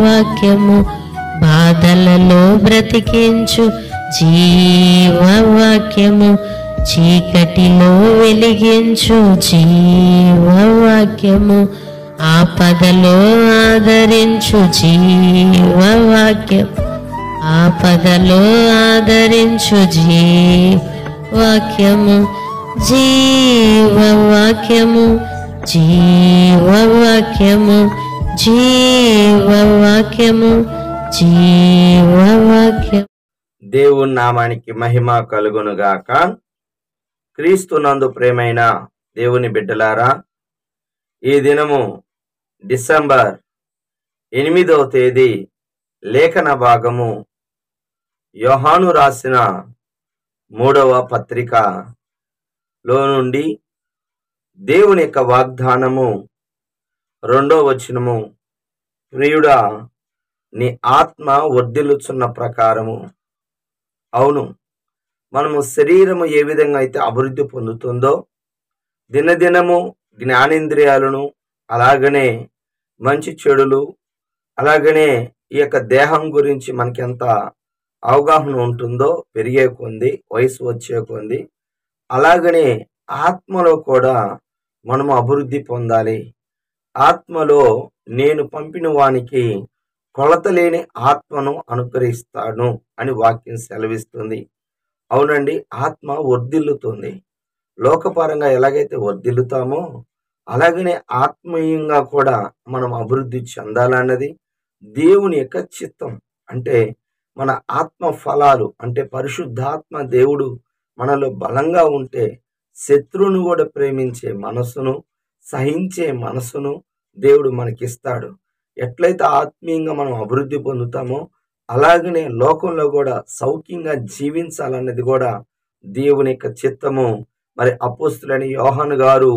వాక్యము, బాధలలో బ్రతికించు జీవవాక్యము, చీకటిలో వెలిగించు జీవవాక్యము, ఆపదలో ఆదరించు జీవవాక్యం, ఆపదలో ఆదరించు జీవవాక్యము, జీవవాక్యము, జీవవాక్యము, జీవవాక్యము, జీవవాక్యం. దేవుని నామానికి మహిమ కలుగునుగాక. క్రీస్తునందు ప్రేమైన దేవుని బిడ్డలారా, ఈ దినము డిసెంబర్ 8వ తేదీ లేఖన భాగము యోహాను రాసిన 3వ పత్రికలో నుండి దేవుని యొక్క వాగ్దానము 2వ వచనము, ప్రియుడా నీ ఆత్మ వర్ధిల్లుచున్న ప్రకారము. అవును, మనము శరీరము ఏ విధంగా అయితే అభివృద్ధి పొందుతుందో, దినదినము జ్ఞానేంద్రియాలను, అలాగనే మంచి చెడులు, అలాగనే ఈ యొక్క దేహం గురించి మనకి ఎంత అవగాహన ఉంటుందో పెరిగే కొంది, వయసు వచ్చే కొంది, అలాగనే ఆత్మలో కూడా మనము అభివృద్ధి పొందాలి. ఆత్మలో నేను పంపిన వానికి కొలత లేని ఆత్మను అనుగ్రహిస్తాను అని వాక్యం సెలవిస్తుంది. అవునండి, ఆత్మ వర్ధిల్లుతుంది. లోకపరంగా ఎలాగైతే వర్ధిల్లుతామో అలాగనే ఆత్మీయంగా కూడా మనం అభివృద్ధి చెందాలన్నది దేవుని యొక్క చిత్తం. అంటే మన ఆత్మ ఫలాలు, అంటే పరిశుద్ధాత్మ దేవుడు మనలో బలంగా ఉంటే శత్రువును కూడా ప్రేమించే మనసును, సహించే మనసును దేవుడు మనకిస్తాడు. ఎట్లయితే ఆత్మీయంగా మనం అభివృద్ధి పొందుతామో అలాగనే లోకంలో కూడా సౌఖ్యంగా జీవించాలన్నది కూడా దేవుని యొక్క చిత్తము. మరి అపోస్తులైన యోహాను గారు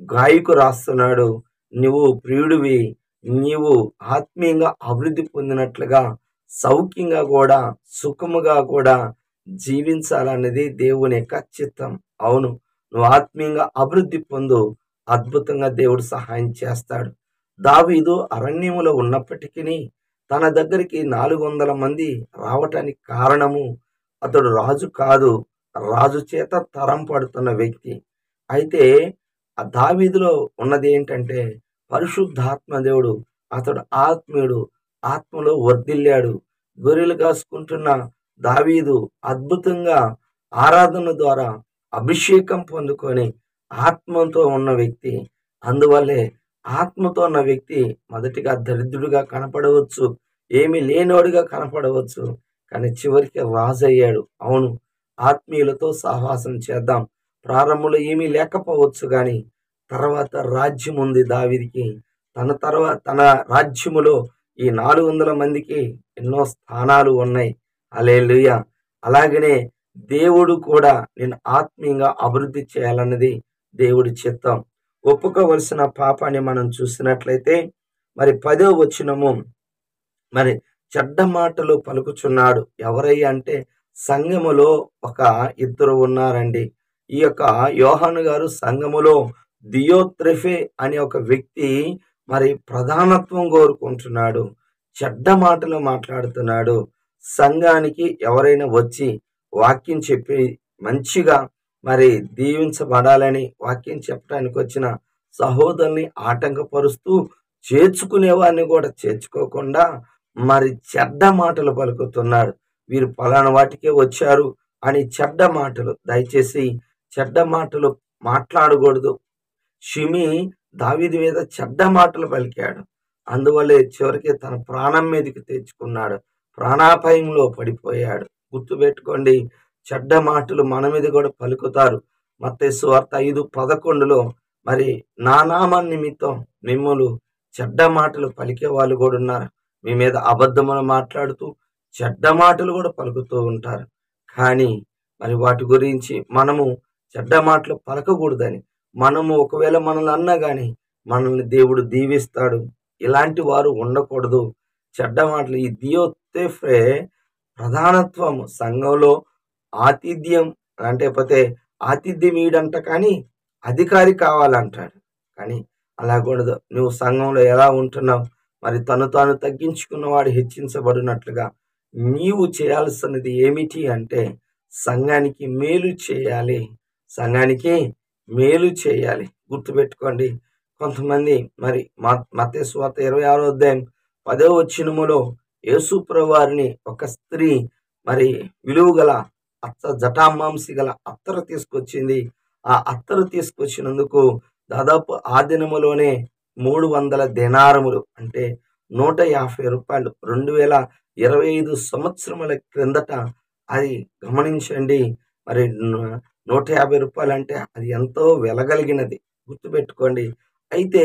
గాయకు రాస్తున్నాడు, నువ్వు ప్రియుడివి, నీవు ఆత్మీయంగా అభివృద్ధి పొందినట్లుగా సౌఖ్యంగా కూడా సుఖముగా కూడా జీవించాలన్నది దేవుని యొక్క చిత్తం. అవును, నువ్వు ఆత్మీయంగా అభివృద్ధి పొందు, అద్భుతంగా దేవుడు సహాయం చేస్తాడు. దావీదు అరణ్యములో ఉన్నప్పటికీ తన దగ్గరికి 400 మంది రావటానికి కారణము, అతడు రాజు కాదు, రాజు చేత తరం పడుతున్న వ్యక్తి. అయితే ఆ దావీదులో ఉన్నది ఏంటంటే పరిశుద్ధాత్మ దేవుడు. అతడు ఆత్మీయుడు, ఆత్మలో వర్ధిల్లాడు. గొర్రెలు కాసుకుంటున్న దావీదు అద్భుతంగా ఆరాధన ద్వారా అభిషేకం పొందుకొని ఆత్మతో ఉన్న వ్యక్తి. అందువల్లే ఆత్మతో ఉన్న వ్యక్తి మొదటిగా దరిద్రుడిగా కనపడవచ్చు, ఏమీ లేనోడిగా కనపడవచ్చు, కానీ చివరికి రాజు అయ్యాడు. అవును, ఆత్మీయులతో సహవాసం చేద్దాం. ప్రారంభంలో ఏమీ లేకపోవచ్చు, కానీ తర్వాత రాజ్యం ఉంది దావీదుకి. తన రాజ్యములో ఈ 400 మందికి ఎన్నో స్థానాలు ఉన్నాయి. హల్లెలూయా. అలాగనే దేవుడు కూడా నేను ఆత్మీయంగా అభివృద్ధి చేయాలన్నది దేవుడి చిత్తం. ఒప్పుకోవలసిన పాపాన్ని మనం చూసినట్లయితే మరి 10వ వచనము, మరి చెడ్డ మాటలు పలుకుచున్నాడు. ఎవరయ్యా అంటే సంఘములో ఒక ఇద్దరు ఉన్నారండి. ఈ యొక్క యోహాను గారు సంఘములో దియోత్రెఫే అనే ఒక వ్యక్తి మరి ప్రధానత్వం కోరుకుంటున్నాడు, చెడ్డ మాటలు మాట్లాడుతున్నాడు. సంఘానికి ఎవరైనా వచ్చి వాక్యం చెప్పి మంచిగా మరి దీవించబడాలని వాక్యం చెప్పడానికి వచ్చిన సహోదరుని ఆటంకపరుస్తూ చేర్చుకునేవాడిని కూడా చేర్చుకోకుండా మరి చెడ్డ మాటలు పలుకుతున్నాడు. వీరు పలానా వాటికే వచ్చారు అని చెడ్డ మాటలు. దయచేసి చెడ్డ మాటలు మాట్లాడకూడదు. షిమి దావీదు మీద చెడ్డ మాటలు పలికాడు. అందువల్లే చివరికి తన ప్రాణం మీదకి తెచ్చుకున్నాడు, ప్రాణాపాయంలో పడిపోయాడు. గుర్తుపెట్టుకోండి, చెడ్డ మాటలు మన మీద కూడా పలుకుతారు. మత్తయి సువార్త 5:11లో మరి నా నామం నిమిత్తం మిమ్ములు చెడ్డ మాటలు పలికే వాళ్ళు కూడా ఉన్నారు. మీ మీద అబద్ధములు మాట్లాడుతూ చెడ్డ మాటలు కూడా పలుకుతూ ఉంటారు. కానీ మరి వాటి గురించి మనము చెడ్డ మాటలు పలకకూడదని, మనము ఒకవేళ మనల్ని అన్నా కానీ మనల్ని దేవుడు దీవిస్తాడు. ఇలాంటి వారు ఉండకూడదు. చెడ్డ మాటలు. ఈ దియోత్రెఫే ప్రధానత్వం సంఘంలో ఆతిథ్యం అంటే పోతే ఆతిథ్యం ఈడంట, కానీ అధికారి కావాలంటాడు. కానీ అలాగూడదు. నువ్వు సంఘంలో ఎలా ఉంటున్నావు, మరి తను తాను తగ్గించుకున్నవాడు హెచ్చించబడినట్లుగా నీవు చేయాల్సినది ఏమిటి అంటే సంఘానికి మేలు చేయాలి. సంఘానికి మేలు చేయాలి. గుర్తుపెట్టుకోండి. కొంతమంది మరి మత్తయి సువార్త 26వ అధ్యాయం 10వ వచనములో యేసుప్రభు వారిని ఒక స్త్రీ మరి విలువ గల జటామాంసి గల అత్తరు తీసుకొచ్చింది. ఆ అత్తరు తీసుకొచ్చినందుకు దాదాపు ఆ దినములోనే 300 దెనారములు అంటే 150 రూపాయలు 2025 సంవత్సరముల క్రిందట అది గమనించండి. మరి 150 రూపాయలు అంటే అది ఎంతో వెలగలిగినది. గుర్తుపెట్టుకోండి. అయితే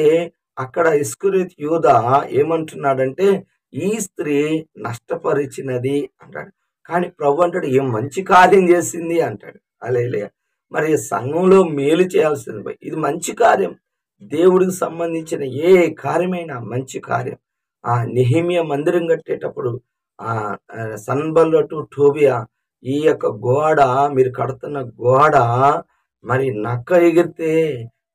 అక్కడ ఇస్కరియోతు యూదా ఏమంటున్నాడంటే ఈ స్త్రీ నష్టపరిచినది అంటాడు. కానీ ప్రభు అంటాడు ఏం మంచి కార్యం చేసింది అంటాడు. హల్లెలూయా. మరి సంఘంలో మేలు చేయాల్సింది ఇది మంచి కార్యం. దేవుడికి సంబంధించిన ఏ కార్యమైనా మంచి కార్యం. నెహెమియా మందిరం కట్టేటప్పుడు సన్బల్లటు టోబియా ఈ యొక్క గోడ మీరు కడుతున్న గోడ మరి నక్క ఎగిరితే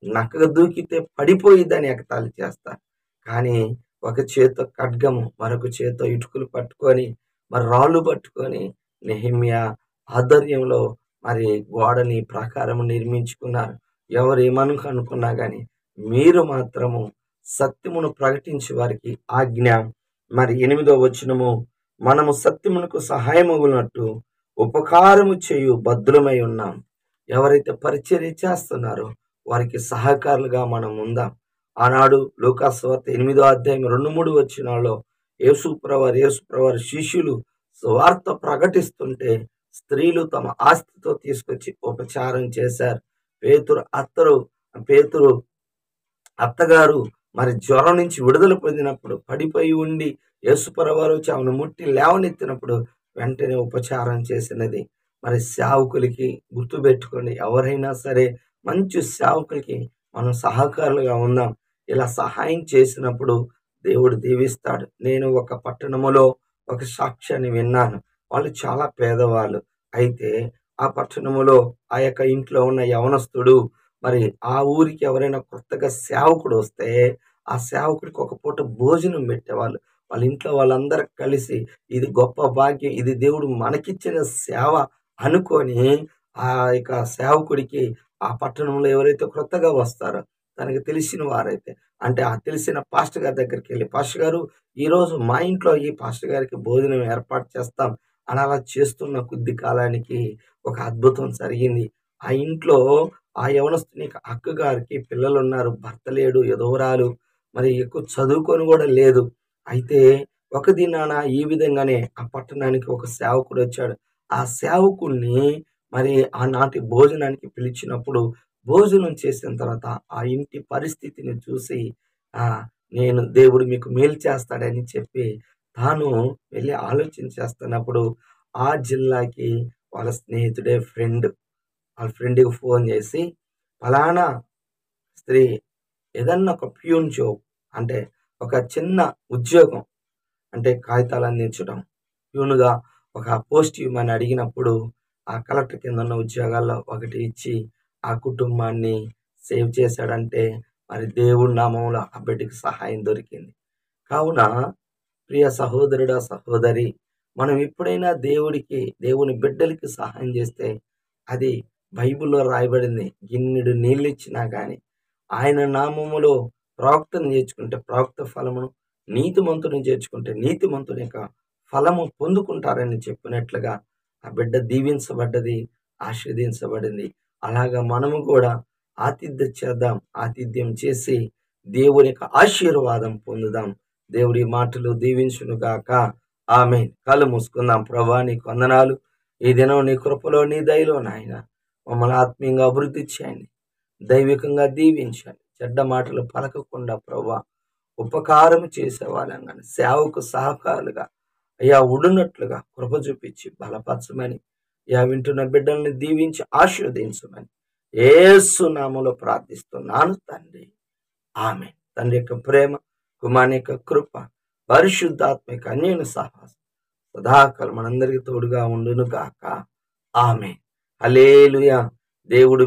నక్క దూకితే పడిపోయిద్దని ఎగతాళి చేస్తారు. కానీ ఒక చేత్తో ఖడ్గము మరొక చేత్తో ఇటుకలు పట్టుకొని మరి రాళ్ళు పట్టుకొని నెహెమియా ఆధ్వర్యంలో మరి గోడని ప్రాకారము నిర్మించుకున్నారు. ఎవరు ఏమనుకున్నా కానీ మీరు మాత్రము సత్యమును ప్రకటించే వారికి ఆజ్ఞ. మరి 8వ వచనము మనము సత్యమునకు సహాయమగునట్టు ఉపకారము చేయు బద్దులమై ఉన్నాం. ఎవరైతే పరిచర్య చేస్తున్నారో వారికి సహకారులుగా మనం ఉందాం. ఆనాడు లూకాసు వార్త 8వ అధ్యాయం 2-3 వచనాల్లో యేసుప్రభువారి శిష్యులు సువార్త ప్రకటిస్తుంటే స్త్రీలు తమ ఆస్తితో తీసుకొచ్చి ఉపచారం చేశారు. పేతురు అత్తగారు మరి జ్వరం నుంచి విడుదల పొందినప్పుడు పడిపోయి ఉండి యేసుప్రభువారు వచ్చి ఆమెను ముట్టి లేవనెత్తినప్పుడు వెంటనే ఉపచారం చేసినది. మరి సేవకులకి గుర్తుపెట్టుకోండి, ఎవరైనా సరే మంచి సేవకులకి మనం సహకారులుగా ఉందాం. ఇలా సహాయం చేసినప్పుడు దేవుడు దీవిస్తాడు. నేను ఒక పట్టణములో ఒక సాక్ష్యాన్ని విన్నాను. వాళ్ళు చాలా పేదవాళ్ళు. అయితే ఆ పట్టణములో ఆ యొక్క ఇంట్లో ఉన్న యవనస్తుడు మరి ఆ ఊరికి ఎవరైనా కొత్తగా సేవకుడు వస్తే ఆ సేవకుడికి ఒక పూట భోజనం పెట్టేవాళ్ళు. వాళ్ళ ఇంట్లో వాళ్ళందరూ కలిసి ఇది గొప్ప భాగ్యం, ఇది దేవుడు మనకిచ్చిన సేవ అనుకొని ఆ యొక్క సేవకుడికి ఆ పట్టణంలో ఎవరైతే కొత్తగా వస్తారో తనకి తెలిసిన వారైతే అంటే ఆ తెలిసిన పాస్టర్ గారి దగ్గరికి వెళ్ళి, పాస్టర్ గారు ఈరోజు మా ఇంట్లో ఈ పాస్టర్ గారికి భోజనం ఏర్పాటు చేస్తాం అని అలా చేస్తున్న కొద్ది కాలానికి ఒక అద్భుతం జరిగింది. ఆ ఇంట్లో ఆ యవనస్తుని అక్క గారికి పిల్లలు ఉన్నారు, భర్త లేడు, ఎదవరాలు, మరి ఎక్కువ చదువుకొని కూడా లేదు. అయితే ఒక దినాన ఈ విధంగానే ఆ పట్టణానికి ఒక సేవకుడు వచ్చాడు. ఆ సేవకుడిని మరి ఆనాటి భోజనానికి పిలిచినప్పుడు భోజనం చేసిన తర్వాత ఆ ఇంటి పరిస్థితిని చూసి నేను దేవుడు మీకు మేలు చేస్తాడని చెప్పి తాను వెళ్ళి ఆలోచన చేస్తున్నప్పుడు ఆ జిల్లాకి వాళ్ళ స్నేహితుడే వాళ్ళ ఫ్రెండ్కి ఫోన్ చేసి ఫలానా స్త్రీ ఏదన్నా ఒక ప్యూన్ జాబ్ అంటే ఒక చిన్న ఉద్యోగం అంటే కాగితాలు అందించడం ప్యూన్గా ఒక పోస్ట్ ఇవ్వమని అడిగినప్పుడు ఆ కలెక్టర్ కింద ఉన్న ఉద్యోగాల్లో ఒకటి ఇచ్చి ఆ కుటుంబాన్ని సేవ్ చేశాడంటే మరి దేవుడి నామంలో ఆ బిడ్డకి సహాయం దొరికింది. కావున ప్రియ సహోదరుడా సహోదరి, మనం ఎప్పుడైనా దేవుని బిడ్డలకి సహాయం చేస్తే అది బైబిల్లో రాయబడింది. గిన్నెడు నీళ్ళు ఇచ్చినా కానీ ఆయన నామములో ప్రవక్తను చేర్చుకుంటే ప్రవక్త ఫలమును, నీతిమంతుని చేర్చుకుంటే నీతిమంతుని యొక్క ఫలము పొందుకుంటారని చెప్పినట్లుగా ఆ బిడ్డ దీవించబడ్డది, ఆశీర్వదించబడింది. అలాగా మనము కూడా ఆతిథ్యం చేద్దాం. ఆతిథ్యం చేసి దేవుని యొక్క ఆశీర్వాదం పొందుదాం. దేవుడి మాటలు దీవించును గాక. ఆమేన్. కళ్ళు మూసుకుందాం. ప్రభువా నీకు వందనాలు. ఈ దినం నీ కృపలో నీ దయలో నాయన మమ్మల్ని ఆత్మీయంగా అభివృద్ధి చేయండి, దైవికంగా దీవించండి. చెడ్డ మాటలు పలకకుండా ప్రభువా ఉపకారం చేసేవాళ్ళం కానీ సేవకు సహకారులుగా అయ్యా ఉండునట్లుగా కృప చూపించి బలపరచమని, అయ్యా వింటున్న బిడ్డల్ని దీవించి ఆశీర్వదించమని యేసు నామములో ప్రార్థిస్తున్నాను తండ్రి. ఆమేన్. తండ్రి యొక్క ప్రేమ, కుమారుని యొక్క కృప, పరిశుద్ధాత్మిక అన్యోన్య సహవాసం సదాకాలం మనందరికీ తోడుగా ఉండును గాక. ఆమేన్. హల్లెలూయా. దేవుడు